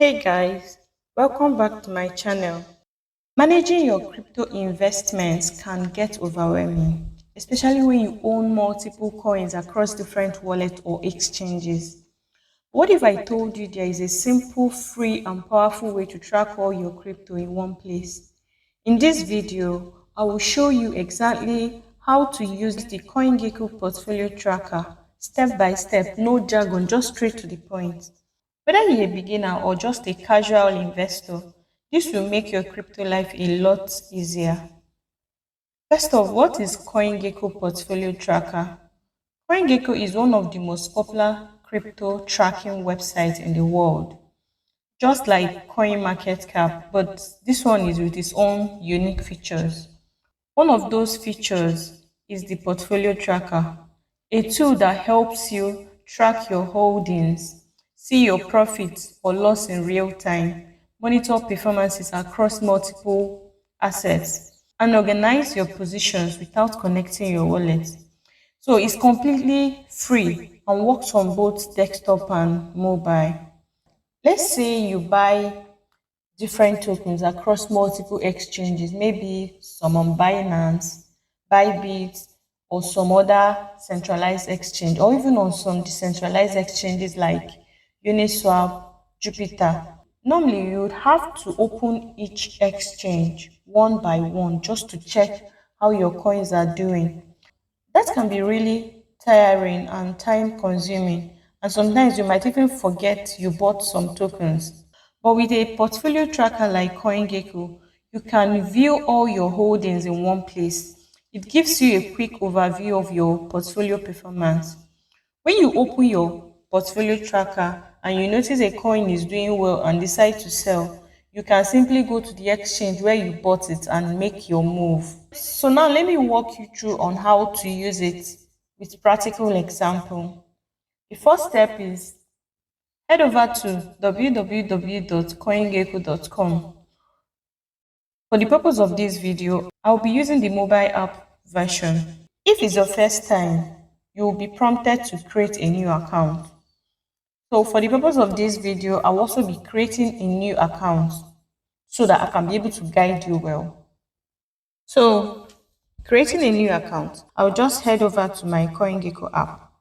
Hey guys, welcome back to my channel. Managing your crypto investments can get overwhelming, especially when you own multiple coins across different wallets or exchanges. What if I told you there is a simple, free, and powerful way to track all your crypto in one place? In this video, I will show you exactly how to use the CoinGecko Portfolio Tracker step by step, no jargon, just straight to the point. Whether you're a beginner or just a casual investor, this will make your crypto life a lot easier. First off, what is CoinGecko Portfolio Tracker? CoinGecko is one of the most popular crypto tracking websites in the world, just like CoinMarketCap, but this one is with its own unique features. One of those features is the Portfolio Tracker, a tool that helps you track your holdings, see your profits or loss in real time, monitor performances across multiple assets, and organize your positions without connecting your wallet. So it's completely free and works on both desktop and mobile. Let's say you buy different tokens across multiple exchanges, maybe some on Binance, Bybit, or some other centralized exchange, or even on some decentralized exchanges like Uniswap, Jupiter. Normally, you would have to open each exchange one by one just to check how your coins are doing. That can be really tiring and time consuming, and sometimes you might even forget you bought some tokens. But with a portfolio tracker like CoinGecko, you can view all your holdings in one place. It gives you a quick overview of your portfolio performance. When you open your portfolio tracker and you notice a coin is doing well and decide to sell, you can simply go to the exchange where you bought it and make your move. So now let me walk you through on how to use it with practical example. The first step is head over to www.coingecko.com. For the purpose of this video, I'll be using the mobile app version. If it's your first time, you will be prompted to create a new account. So for the purpose of this video, I'll also be creating a new account so that I can be able to guide you well. So creating a new account, I'll just head over to my CoinGecko app.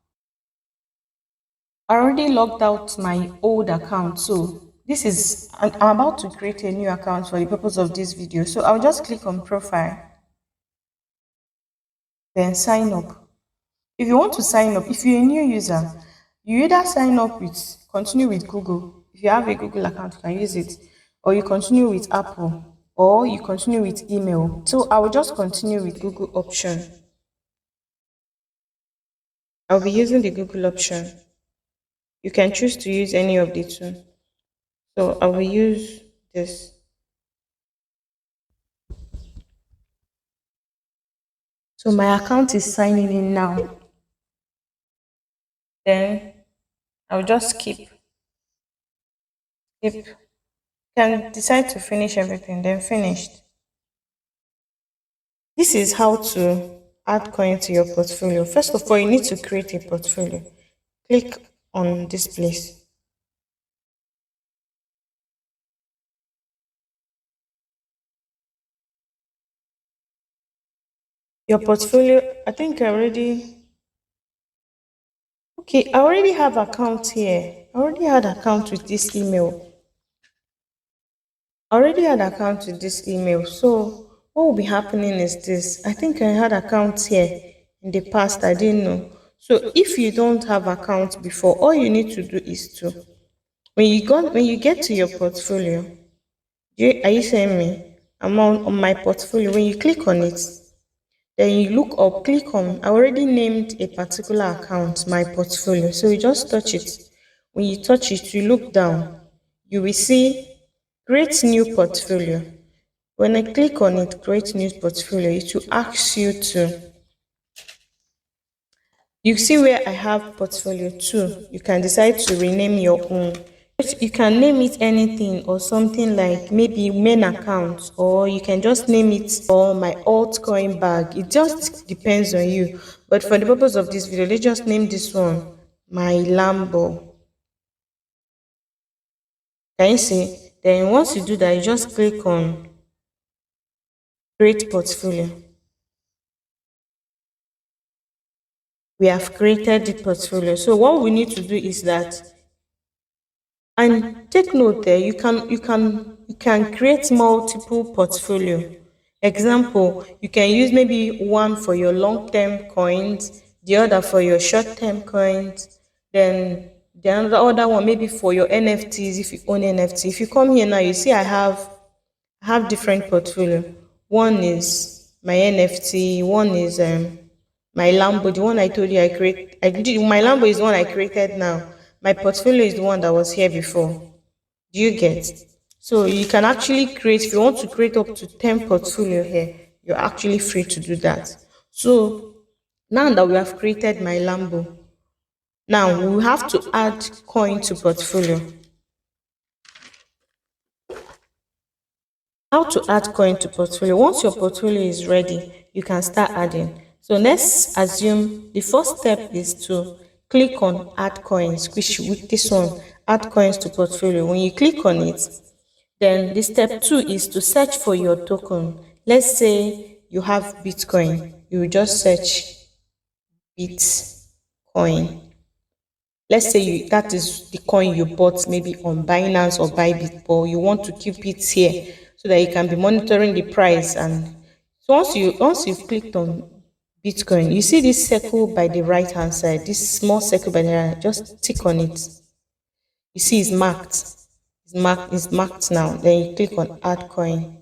I already logged out my old account, so I'm about to create a new account for the purpose of this video. So I'll just click on profile, then sign up. If you want to sign up, if you're a new user, you either sign up with, continue with Google. If you have a Google account, you can use it, or you continue with Apple, or you continue with email. So I will just continue with Google option. I'll be using the Google option. You can choose to use any of the two. So I will use this. So my account is signing in now. Then I'll just skip. Can decide to finish everything, then finished. This is how to add coin to your portfolio. First of all, you need to create a portfolio. Click on this place. Your portfolio, I already have account here. I already had account with this email. I already had account with this email. So what will be happening is this. I think I had accounts here in the past. I didn't know. So if you don't have account before, all you need to do is to when you get to your portfolio, are you saying me? I'm on my portfolio. When you click on it, then you look up, click on, I already named a particular account, my portfolio. So you just touch it. When you touch it, you look down, you will see create new portfolio. When I click on it, create new portfolio, it will ask you to, you see where I have portfolio 2, you can decide to rename your own. You can name it anything or something like maybe main account, or you can just name it or my altcoin bag. It just depends on you. But for the purpose of this video, let's just name this one my Lambo. Can you see? Then once you do that, you just click on create portfolio. We have created the portfolio. So what we need to do is that, and take note there, you can create multiple portfolio. Example, you can use maybe one for your long-term coins, the other for your short-term coins, then the other one maybe for your NFTs if you own NFT. If you come here now, you see I have different portfolio. One is my NFT, one is my Lambo, the one I told you I create. My Lambo is the one I created now. My portfolio is the one that was here before. Do you get? So you can actually create, if you want to create up to 10 portfolio here, you're actually free to do that. So now that we have created my Lambo, now we have to add coin to portfolio. How to add coin to portfolio? Once your portfolio is ready, you can start adding. So let's assume the first step is to click on add coins, which with this one, add coins to portfolio. When you click on it, then the step 2 is to search for your token. Let's say you have Bitcoin. You will just search Bitcoin. Let's say that is the coin you bought maybe on Binance or Bybit, but you want to keep it here so that you can be monitoring the price. And so once you've clicked on Bitcoin, you see this circle by the right hand side, this small circle by the right hand, just tick on it. You see it's marked. It's marked now. Then you click on add coin.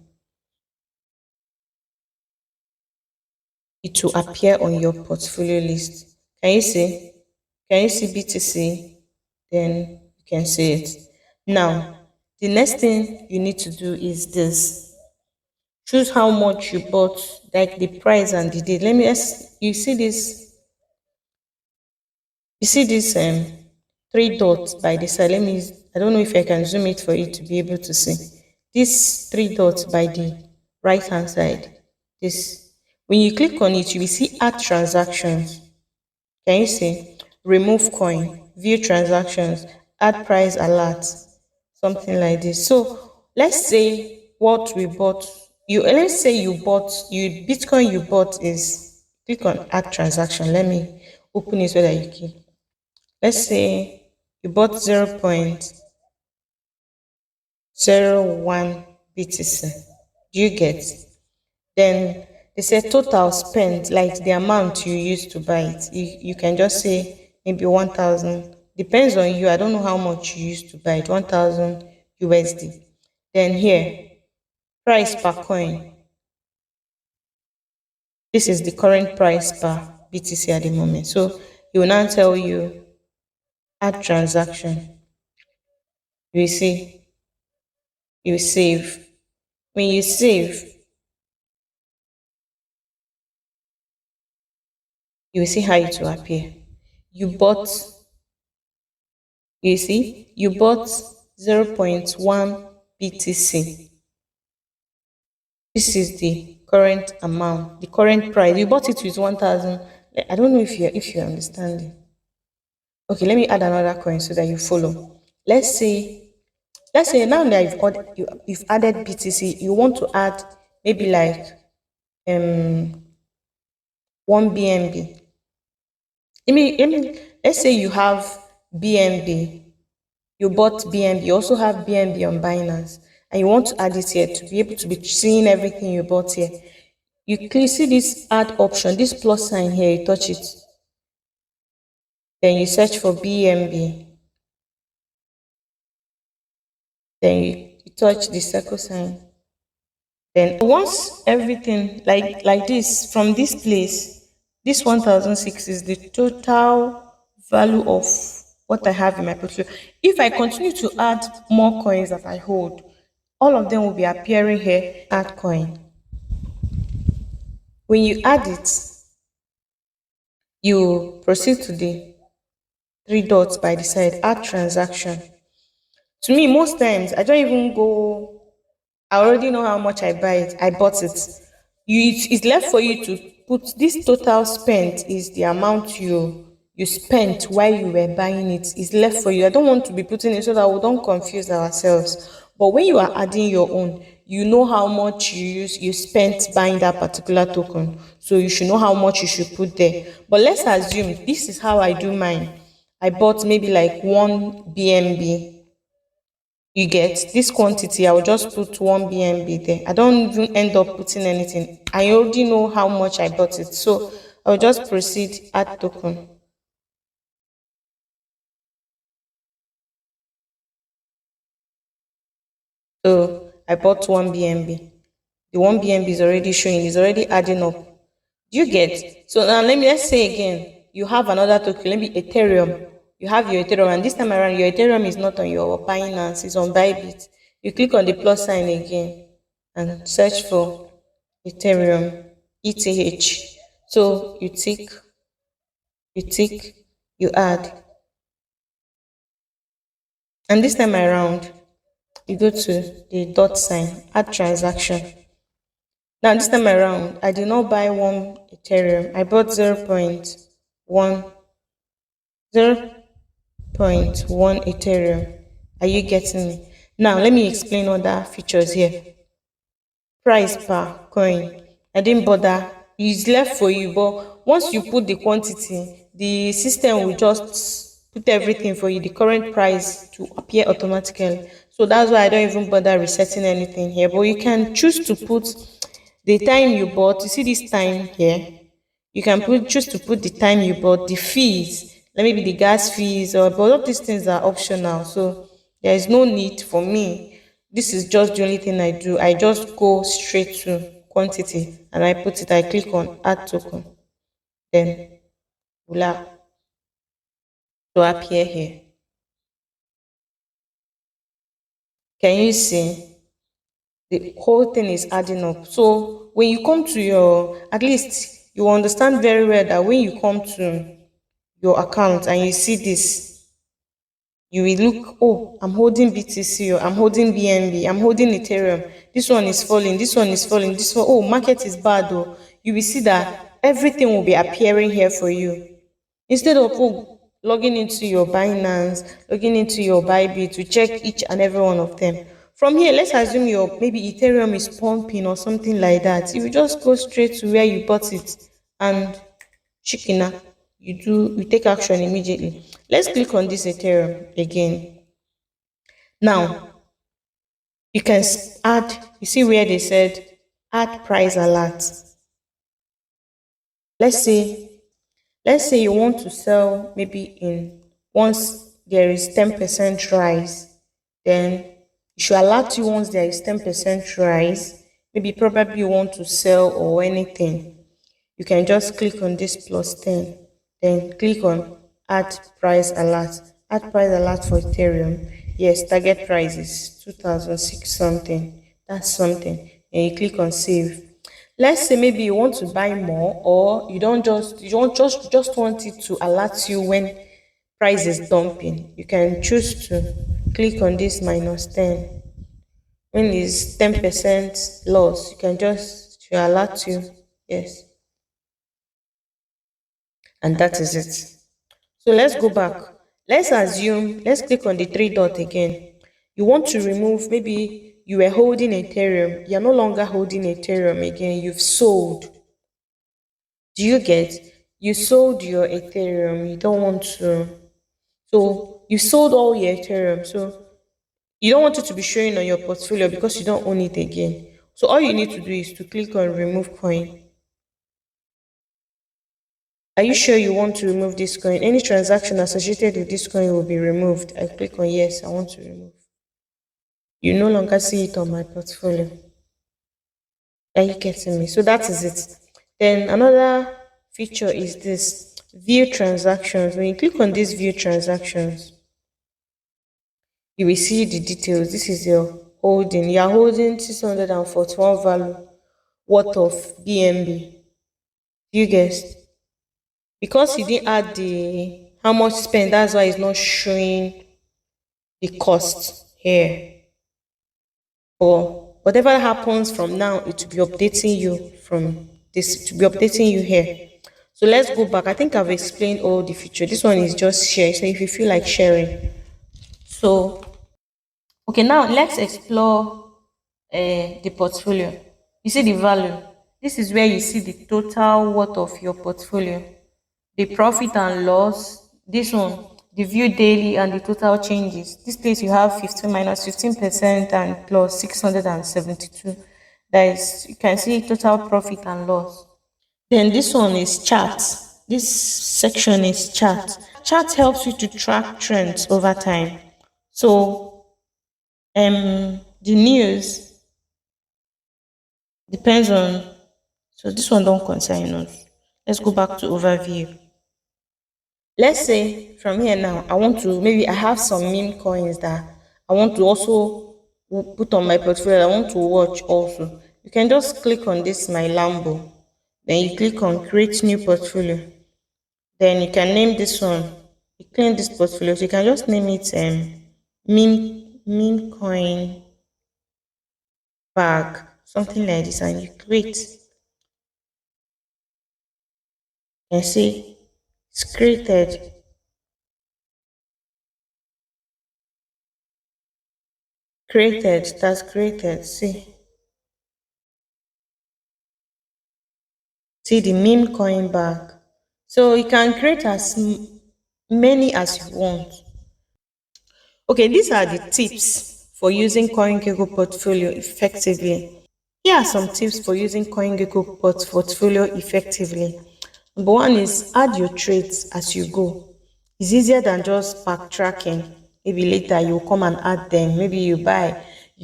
It will appear on your portfolio list. Can you see? Can you see BTC? Then you can see it. Now, the next thing you need to do is this. Choose how much you bought, like the price and the date. You see this three dots by the side. I don't know if I can zoom it for you to be able to see. These three dots by the right hand side. This, when you click on it, you will see add transactions. Can you see? Remove coin, view transactions, add price alert, something like this. So let's say what we bought, let's say you Bitcoin you bought is, click on add transaction. Let me open it so that you can. Let's say you bought 0.01 BTC. Do you get? Then they say total spent, like the amount you used to buy it. You can just say maybe 1,000. Depends on you. I don't know how much you used to buy it. 1,000 USD. Then here, price per coin. This is the current price per BTC at the moment. So it will now tell you add transaction. You see, you save. When you save, you will see how it will appear. You bought, you see, you bought 0.1 BTC. This is the current amount, the current price. You bought it with 1,000. I don't know if you understand. Okay, let me add another coin so that you follow. Let's say now that you've added BTC, you want to add maybe like 1 BNB. Let's say you have BNB. You bought BNB, you also have BNB on Binance, and you want to add it here to be able to be seeing everything you bought here. You clearly see this add option, this plus sign here, you touch it. Then you search for BNB. Then you touch the circle sign. Then once everything like this from this place, this 1,006 is the total value of what I have in my portfolio. If I continue to add more coins that I hold, all of them will be appearing here. Add coin. When you add it, you proceed to the three dots by the side, add transaction. To me, most times I don't even go. I already know how much I buy it. I bought it. It's left for you to put this total spent is the amount you you spent while you were buying it is left for you. I don't want to be putting it so that we don't confuse ourselves. But when you are adding your own, you know how much you spent buying that particular token. So you should know how much you should put there. But let's assume this is how I do mine. I bought maybe like one BNB. You get this quantity, I will just put one BNB there. I don't even end up putting anything. I already know how much I bought it. So I will just proceed add token. So I bought one BNB. The one BNB is already showing, is already adding up. Do you get? So now let's say again, you have another token, maybe Ethereum. You have your Ethereum, and this time around, your Ethereum is not on your Binance, it's on Bybit. You click on the plus sign again and search for Ethereum, ETH. So you tick, you add. And this time around, you go to the dot sign, add transaction. Now this time around, I did not buy one Ethereum. I bought 0.1 Ethereum. Are you getting me? Now let me explain other features here. Price per coin. I didn't bother. It's left for you, but once you put the quantity, the system will just put everything for you, the current price to appear automatically. So that's why I don't even bother resetting anything here. But you can choose to put the time you bought. You see this time here? You can choose to put the time you bought, the fees, like maybe the gas fees, or but all of these things are optional. So there is no need for me. This is just the only thing I do. I just go straight to quantity and I put it. I click on add token, then voila, to appear here. Can you see? The whole thing is adding up. So when you come to your, at least you understand very well that when you come to your account and you see this, you will look, oh, I'm holding BTC, or I'm holding BNB, I'm holding Ethereum. This one is falling, this one is falling, this one, oh, market is bad, though. You will see that everything will be appearing here for you. Instead of logging into your Binance, logging into your Bybit to check each and every one of them. From here, let's assume your maybe Ethereum is pumping or something like that. You will just go straight to where you bought it and shikina, you take action immediately. Let's click on this Ethereum again. Now you can add, you see where they said add price alert. Let's say you want to sell maybe in, once there is 10% rise, then it should alert you once there is 10% rise. Maybe probably you want to sell or anything. You can just click on this plus 10, then click on add price alert. Add price alert for Ethereum. Yes, target price is 2006 something. That's something. And you click on save. Let's say maybe you want to buy more, or you don't just want it to alert you when price is dumping. You can choose to click on this minus 10. When it's 10% loss, you can just to alert you. Yes. And that is it. So let's go back. Let's assume, let's click on the three dot again. You want to remove, maybe you were holding Ethereum, you're no longer holding Ethereum again, you've sold. Do you get? You sold your Ethereum, you don't want to. So you sold all your Ethereum. So you don't want it to be showing on your portfolio because you don't own it again. So all you need to do is to click on remove coin. Are you sure you want to remove this coin? Any transaction associated with this coin will be removed. I click on yes, I want to remove. You no longer see it on my portfolio. Are you getting me? So that is it. Then another feature is this view transactions. When you click on this view transactions, you will see the details. This is your holding. You are holding 641 value worth of BNB. You guessed. Because you didn't add the how much spent, that's why it's not showing the cost here. Or whatever happens from now, it will be updating you from this, to be updating you here. So let's go back. I think I've explained all the feature. This one is just share. So if you feel like sharing. So okay, now let's explore the portfolio. You see the value. This is where you see the total worth of your portfolio. The profit and loss. This one, the view daily and the total changes. This place you have 15 minus 15% and plus 672. That is, you can see total profit and loss. Then this one is chart. This section is chart. Chart helps you to track trends over time. So the news depends on, so this one don't concern us. Let's go back to overview. Let's say from here now, I want to, maybe I have some meme coins that I want to also put on my portfolio. I want to watch also. You can just click on this, my Lambo. Then you click on create new portfolio. Then you can name this one. You clean this portfolio. So you can just name it meme coin bag, something like this, and you create. And see, it's created. Created, that's created. See the meme coin bag. So you can create as many as you want. Okay, these are the tips for using CoinGecko Portfolio effectively. Here are some tips for using CoinGecko Portfolio effectively. Number one is add your trades as you go. It's easier than just backtracking. Maybe later you come and add them. Maybe you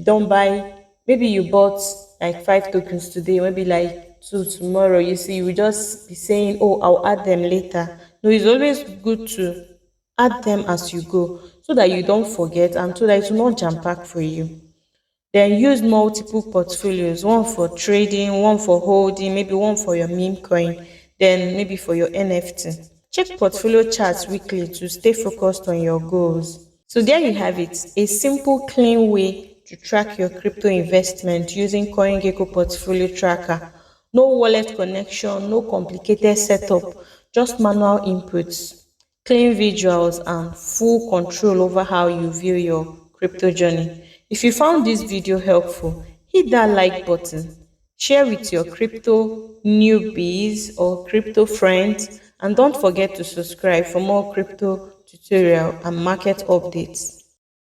don't buy, maybe you bought like 5 tokens today, maybe like two tomorrow. You see, you will just be saying, oh, I'll add them later. No, it's always good to add them as you go so that you don't forget and so that it will not jam pack for you. Then use multiple portfolios, one for trading, one for holding, maybe one for your meme coin, then maybe for your NFT. Check portfolio charts weekly to stay focused on your goals. So there you have it, a simple, clean way to track your crypto investment using CoinGecko Portfolio Tracker. No wallet connection, no complicated setup, just manual inputs, clean visuals, and full control over how you view your crypto journey. If you found this video helpful, hit that like button, share with your crypto newbies or crypto friends, and don't forget to subscribe for more crypto tutorial and market updates.